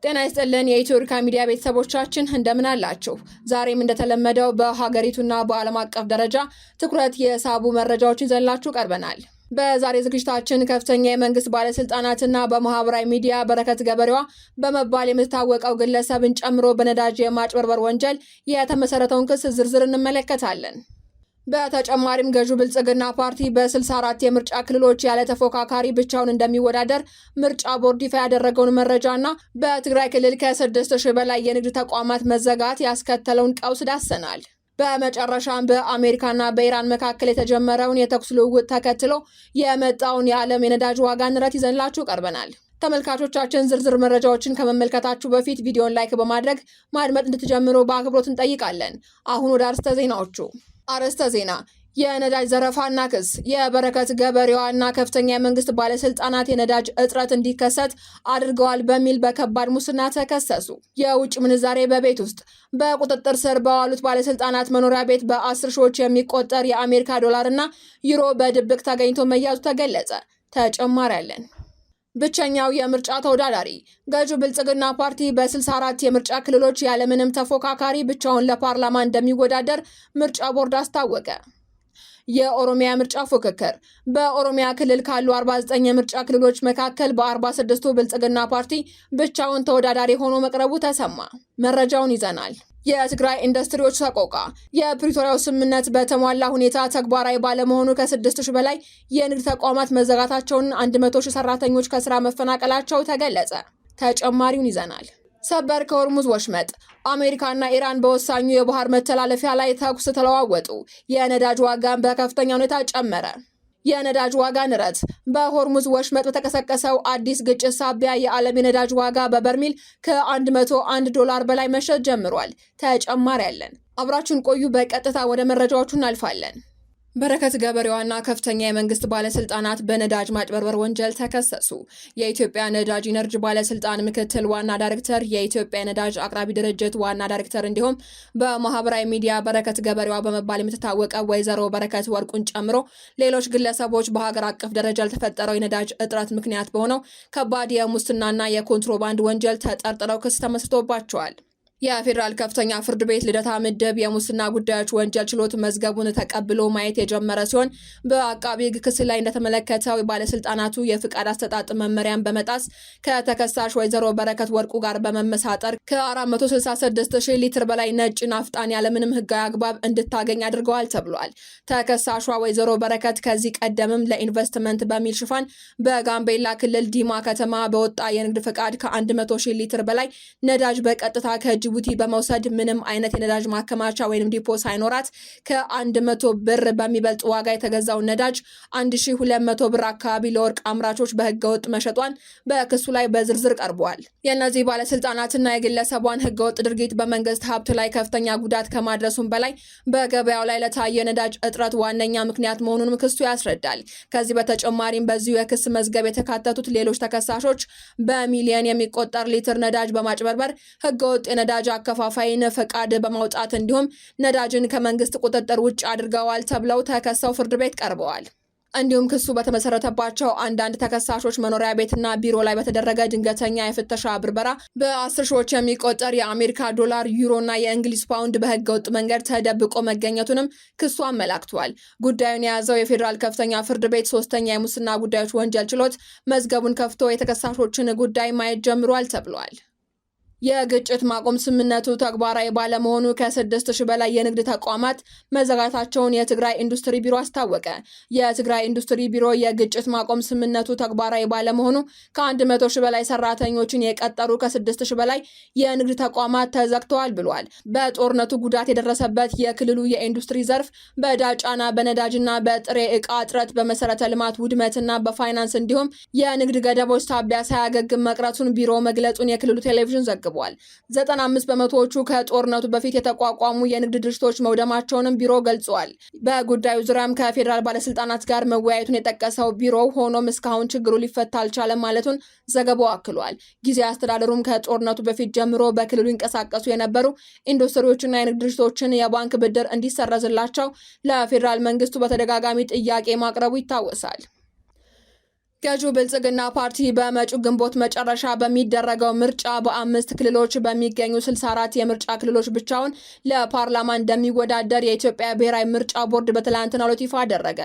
ጤና ይስጥልን የኢትዮርካ ሚዲያ ቤተሰቦቻችን እንደምን አላችሁ? ዛሬም እንደተለመደው በሀገሪቱና በዓለም አቀፍ ደረጃ ትኩረት የሳቡ መረጃዎችን ይዘንላችሁ ቀርበናል። በዛሬ ዝግጅታችን ከፍተኛ የመንግስት ባለስልጣናትና በማህበራዊ ሚዲያ በረከት ገበሬዋ በመባል የምትታወቀው ግለሰብን ጨምሮ በነዳጅ የማጭበርበር ወንጀል የተመሰረተውን ክስ ዝርዝር እንመለከታለን። በተጨማሪም ገዢው ብልጽግና ፓርቲ በ64 የምርጫ ክልሎች ያለ ተፎካካሪ ብቻውን እንደሚወዳደር ምርጫ ቦርድ ይፋ ያደረገውን መረጃና በትግራይ ክልል ከ6000 በላይ የንግድ ተቋማት መዘጋት ያስከተለውን ቀውስ ዳሰናል። በመጨረሻም በአሜሪካና በኢራን መካከል የተጀመረውን የተኩስ ልውውጥ ተከትሎ የመጣውን የዓለም የነዳጅ ዋጋ ንረት ይዘንላችሁ ቀርበናል። ተመልካቾቻችን ዝርዝር መረጃዎችን ከመመልከታችሁ በፊት ቪዲዮን ላይክ በማድረግ ማድመጥ እንድትጀምሩ በአክብሮት እንጠይቃለን። አሁን ወደ አርዕስተ ዜናዎቹ። አርዕስተ ዜና። የነዳጅ ዘረፋና ክስ። የበረከት ገበሬዋና ከፍተኛ የመንግስት ባለስልጣናት የነዳጅ እጥረት እንዲከሰት አድርገዋል በሚል በከባድ ሙስና ተከሰሱ። የውጭ ምንዛሬ በቤት ውስጥ በቁጥጥር ስር በዋሉት ባለስልጣናት መኖሪያ ቤት በ10 ሺዎች የሚቆጠር የአሜሪካ ዶላርና ዩሮ በድብቅ ተገኝቶ መያዙ ተገለጸ። ተጨማሪ አለን። ብቸኛው የምርጫ ተወዳዳሪ ገዢው ብልጽግና ፓርቲ በ64 የምርጫ ክልሎች ያለምንም ተፎካካሪ ብቻውን ለፓርላማ እንደሚወዳደር ምርጫ ቦርድ አስታወቀ። የኦሮሚያ ምርጫ ፉክክር። በኦሮሚያ ክልል ካሉ 49 የምርጫ ክልሎች መካከል በ46ቱ ብልጽግና ፓርቲ ብቻውን ተወዳዳሪ ሆኖ መቅረቡ ተሰማ። መረጃውን ይዘናል። የትግራይ ኢንዱስትሪዎች ሰቆቃ። የፕሪቶሪያው ስምምነት በተሟላ ሁኔታ ተግባራዊ ባለመሆኑ ከ6000 በላይ የንግድ ተቋማት መዘጋታቸውን 100,000 ሰራተኞች ከስራ መፈናቀላቸው ተገለጸ። ተጨማሪውን ይዘናል። ሰበር ከሆርሙዝ ወሽመጥ። አሜሪካና ኢራን በወሳኙ የባህር መተላለፊያ ላይ ተኩስ ተለዋወጡ። የነዳጅ ዋጋን በከፍተኛ ሁኔታ ጨመረ። የነዳጅ ዋጋ ንረት። በሆርሙዝ ወሽመጥ በተቀሰቀሰው አዲስ ግጭት ሳቢያ የዓለም የነዳጅ ዋጋ በበርሜል ከ101 ዶላር በላይ መሸጥ ጀምሯል። ተጨማሪ ያለን። አብራችሁን ቆዩ። በቀጥታ ወደ መረጃዎቹ እናልፋለን። በረከት ገበሬዋና ከፍተኛ የመንግስት ባለስልጣናት በነዳጅ ማጭበርበር ወንጀል ተከሰሱ። የኢትዮጵያ ነዳጅ ኢነርጂ ባለስልጣን ምክትል ዋና ዳይሬክተር፣ የኢትዮጵያ ነዳጅ አቅራቢ ድርጅት ዋና ዳይሬክተር እንዲሁም በማህበራዊ ሚዲያ በረከት ገበሬዋ በመባል የምትታወቀው ወይዘሮ በረከት ወርቁን ጨምሮ ሌሎች ግለሰቦች በሀገር አቀፍ ደረጃ ለተፈጠረው የነዳጅ እጥረት ምክንያት በሆነው ከባድ የሙስናና የኮንትሮባንድ ወንጀል ተጠርጥረው ክስ ተመስርቶባቸዋል። የፌዴራል ከፍተኛ ፍርድ ቤት ልደታ ምድብ የሙስና ጉዳዮች ወንጀል ችሎት መዝገቡን ተቀብሎ ማየት የጀመረ ሲሆን በአቃቢ ሕግ ክስ ላይ እንደተመለከተው ባለስልጣናቱ የፍቃድ አሰጣጥ መመሪያን በመጣስ ከተከሳሽ ወይዘሮ በረከት ወርቁ ጋር በመመሳጠር ከ466,000 ሊትር በላይ ነጭ ናፍጣን ያለምንም ህጋዊ አግባብ እንድታገኝ አድርገዋል ተብሏል። ተከሳሿ ወይዘሮ በረከት ከዚህ ቀደምም ለኢንቨስትመንት በሚል ሽፋን በጋምቤላ ክልል ዲማ ከተማ በወጣ የንግድ ፍቃድ ከ100,000 ሊትር በላይ ነዳጅ በቀጥታ ከጅቡቲ በመውሰድ ምንም አይነት የነዳጅ ማከማቻ ወይም ዲፖ ሳይኖራት ከ100 ብር በሚበልጥ ዋጋ የተገዛው ነዳጅ 1200 ብር አካባቢ ለወርቅ አምራቾች በህገወጥ መሸጧን በክሱ ላይ በዝርዝር ቀርቧል። የእነዚህ ባለስልጣናትና የግለሰቧን ህገወጥ ድርጊት በመንግስት ሀብት ላይ ከፍተኛ ጉዳት ከማድረሱም በላይ በገበያው ላይ ለታየ ነዳጅ እጥረት ዋነኛ ምክንያት መሆኑንም ክሱ ያስረዳል። ከዚህ በተጨማሪም በዚሁ የክስ መዝገብ የተካተቱት ሌሎች ተከሳሾች በሚሊዮን የሚቆጠር ሊትር ነዳጅ በማጭበርበር ህገወጥ የነዳጅ አከፋፋይን ፈቃድ በማውጣት እንዲሁም ነዳጅን ከመንግስት ቁጥጥር ውጭ አድርገዋል ተብለው ተከሰው ፍርድ ቤት ቀርበዋል። እንዲሁም ክሱ በተመሰረተባቸው አንዳንድ ተከሳሾች መኖሪያ ቤትና ቢሮ ላይ በተደረገ ድንገተኛ የፍተሻ ብርበራ በ10 ሺዎች የሚቆጠር የአሜሪካ ዶላር፣ ዩሮና የእንግሊዝ ፓውንድ በህገወጥ መንገድ ተደብቆ መገኘቱንም ክሱ አመላክቷል። ጉዳዩን የያዘው የፌዴራል ከፍተኛ ፍርድ ቤት 3ኛ የሙስና ጉዳዮች ወንጀል ችሎት መዝገቡን ከፍቶ የተከሳሾችን ጉዳይ ማየት ጀምሯል ተብሏል። የግጭት ማቆም ስምምነቱ ተግባራዊ ባለመሆኑ ከ6000 በላይ የንግድ ተቋማት መዘጋታቸውን የትግራይ ኢንዱስትሪ ቢሮ አስታወቀ። የትግራይ ኢንዱስትሪ ቢሮ የግጭት ማቆም ስምምነቱ ተግባራዊ ባለመሆኑ ከ100,000 በላይ ሰራተኞችን የቀጠሩ ከ6000 በላይ የንግድ ተቋማት ተዘግተዋል ብሏል። በጦርነቱ ጉዳት የደረሰበት የክልሉ የኢንዱስትሪ ዘርፍ በዕዳ ጫና፣ በነዳጅና በጥሬ ዕቃ እጥረት፣ በመሰረተ ልማት ውድመትና በፋይናንስ እንዲሁም የንግድ ገደቦች ሳቢያ ሳያገግም መቅረቱን ቢሮ መግለጹን የክልሉ ቴሌቪዥን ዘግቧል። 95 በመቶዎቹ ከጦርነቱ በፊት የተቋቋሙ የንግድ ድርጅቶች መውደማቸውንም ቢሮ ገልጿል። በጉዳዩ ዙሪያም ከፌዴራል ባለስልጣናት ጋር መወያየቱን የጠቀሰው ቢሮው ሆኖም እስካሁን ችግሩ ሊፈታ አልቻለም ማለቱን ዘገባው አክሏል። ጊዜያዊ አስተዳደሩም ከጦርነቱ በፊት ጀምሮ በክልሉ ይንቀሳቀሱ የነበሩ ኢንዱስትሪዎችና የንግድ ድርጅቶችን የባንክ ብድር እንዲሰረዝላቸው ለፌዴራል መንግስቱ በተደጋጋሚ ጥያቄ ማቅረቡ ይታወሳል። ገዢው ብልጽግና ፓርቲ በመጪው ግንቦት መጨረሻ በሚደረገው ምርጫ በ5 ክልሎች በሚገኙ 64 የምርጫ ክልሎች ብቻውን ለፓርላማ እንደሚወዳደር የኢትዮጵያ ብሔራዊ ምርጫ ቦርድ በትላንትናው ዕለት ይፋ አደረገ።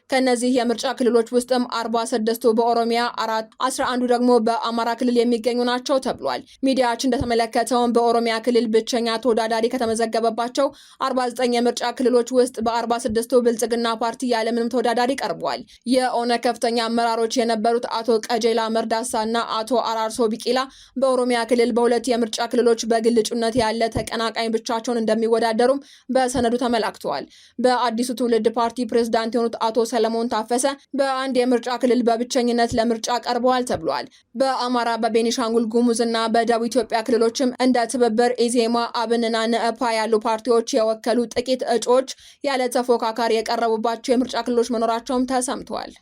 ከነዚህ የምርጫ ክልሎች ውስጥም 46ቱ በኦሮሚያ፣ 11ዱ ደግሞ በአማራ ክልል የሚገኙ ናቸው ተብሏል። ሚዲያችን እንደተመለከተውን በኦሮሚያ ክልል ብቸኛ ተወዳዳሪ ከተመዘገበባቸው 49 የምርጫ ክልሎች ውስጥ በ46ቱ ብልጽግና ፓርቲ ያለምንም ተወዳዳሪ ቀርቧል። የኦነግ ከፍተኛ አመራሮች የነበሩት አቶ ቀጀላ መርዳሳና አቶ አራርሶ ቢቂላ በኦሮሚያ ክልል በሁለት የምርጫ ክልሎች በግል እጩነት ያለ ተቀናቃኝ ብቻቸውን እንደሚወዳደሩም በሰነዱ ተመላክተዋል። በአዲሱ ትውልድ ፓርቲ ፕሬዝዳንት የሆኑት አቶ ሰለሞን ታፈሰ በአንድ የምርጫ ክልል በብቸኝነት ለምርጫ ቀርበዋል ተብሏል። በአማራ፣ በቤኒሻንጉል ጉሙዝና በደቡብ ኢትዮጵያ ክልሎችም እንደ ትብብር፣ ኢዜማ፣ አብንና ነአፓ ያሉ ፓርቲዎች የወከሉ ጥቂት እጩዎች ያለ ተፎካካሪ የቀረቡባቸው የምርጫ ክልሎች መኖራቸውም ተሰምተዋል።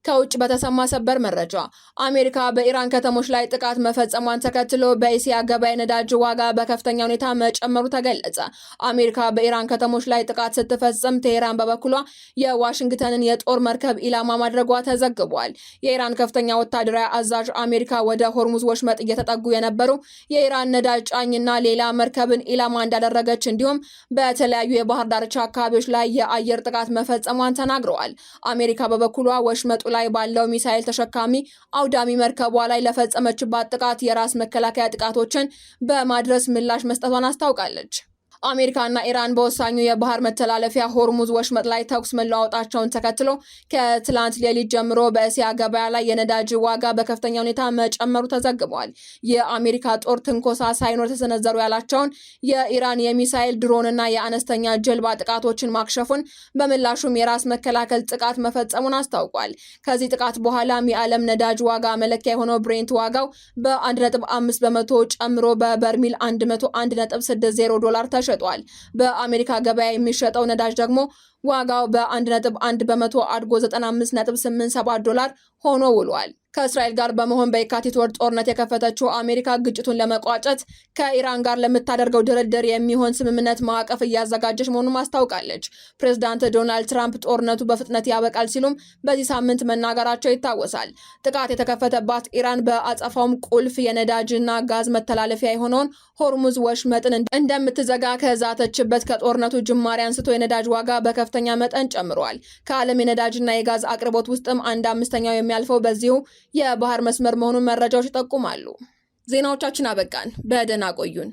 ከውጭ በተሰማ ሰበር መረጃ አሜሪካ በኢራን ከተሞች ላይ ጥቃት መፈጸሟን ተከትሎ በእስያ ገበያ ነዳጅ ዋጋ በከፍተኛ ሁኔታ መጨመሩ ተገለጸ። አሜሪካ በኢራን ከተሞች ላይ ጥቃት ስትፈጽም ቴሄራን በበኩሏ የዋሽንግተንን የጦር መርከብ ኢላማ ማድረጓ ተዘግቧል። የኢራን ከፍተኛ ወታደራዊ አዛዥ አሜሪካ ወደ ሆርሙዝ ወሽመጥ እየተጠጉ የነበሩ የኢራን ነዳጅ ጫኝና ሌላ መርከብን ኢላማ እንዳደረገች እንዲሁም በተለያዩ የባህር ዳርቻ አካባቢዎች ላይ የአየር ጥቃት መፈጸሟን ተናግረዋል። አሜሪካ በበኩሏ ወሽመጡ ላይ ባለው ሚሳኤል ተሸካሚ አውዳሚ መርከቧ ላይ ለፈጸመችባት ጥቃት የራስ መከላከያ ጥቃቶችን በማድረስ ምላሽ መስጠቷን አስታውቃለች። አሜሪካና ኢራን በወሳኙ የባህር መተላለፊያ ሆርሙዝ ወሽመጥ ላይ ተኩስ መለዋወጣቸውን ተከትሎ ከትላንት ሌሊት ጀምሮ በእስያ ገበያ ላይ የነዳጅ ዋጋ በከፍተኛ ሁኔታ መጨመሩ ተዘግቧል። የአሜሪካ ጦር ትንኮሳ ሳይኖር ተሰነዘሩ ያላቸውን የኢራን የሚሳኤል ድሮንና የአነስተኛ ጀልባ ጥቃቶችን ማክሸፉን በምላሹም የራስ መከላከል ጥቃት መፈጸሙን አስታውቋል። ከዚህ ጥቃት በኋላም የዓለም ነዳጅ ዋጋ መለኪያ የሆነው ብሬንት ዋጋው በ1.5 በመቶ ጨምሮ በበርሚል $101.60 ተሸጧል። በአሜሪካ ገበያ የሚሸጠው ነዳጅ ደግሞ ዋጋው በ1.1 በመቶ አድጎ $95.87 ሆኖ ውሏል። ከእስራኤል ጋር በመሆን በየካቲት ወር ጦርነት የከፈተችው አሜሪካ ግጭቱን ለመቋጨት ከኢራን ጋር ለምታደርገው ድርድር የሚሆን ስምምነት ማዕቀፍ እያዘጋጀች መሆኑን አስታውቃለች። ፕሬዝዳንት ዶናልድ ትራምፕ ጦርነቱ በፍጥነት ያበቃል ሲሉም በዚህ ሳምንት መናገራቸው ይታወሳል። ጥቃት የተከፈተባት ኢራን በአጸፋውም ቁልፍ የነዳጅና ጋዝ መተላለፊያ የሆነውን ሆርሙዝ ወሽመጥን እንደምትዘጋ ከዛተችበት ከጦርነቱ ጅማሬ አንስቶ የነዳጅ ዋጋ በከፍተኛ መጠን ጨምሯል። ከዓለም የነዳጅና የጋዝ አቅርቦት ውስጥም 1/5 የሚያልፈው በዚሁ የባህር መስመር መሆኑን መረጃዎች ይጠቁማሉ። ዜናዎቻችን አበቃን። በደህና ቆዩን።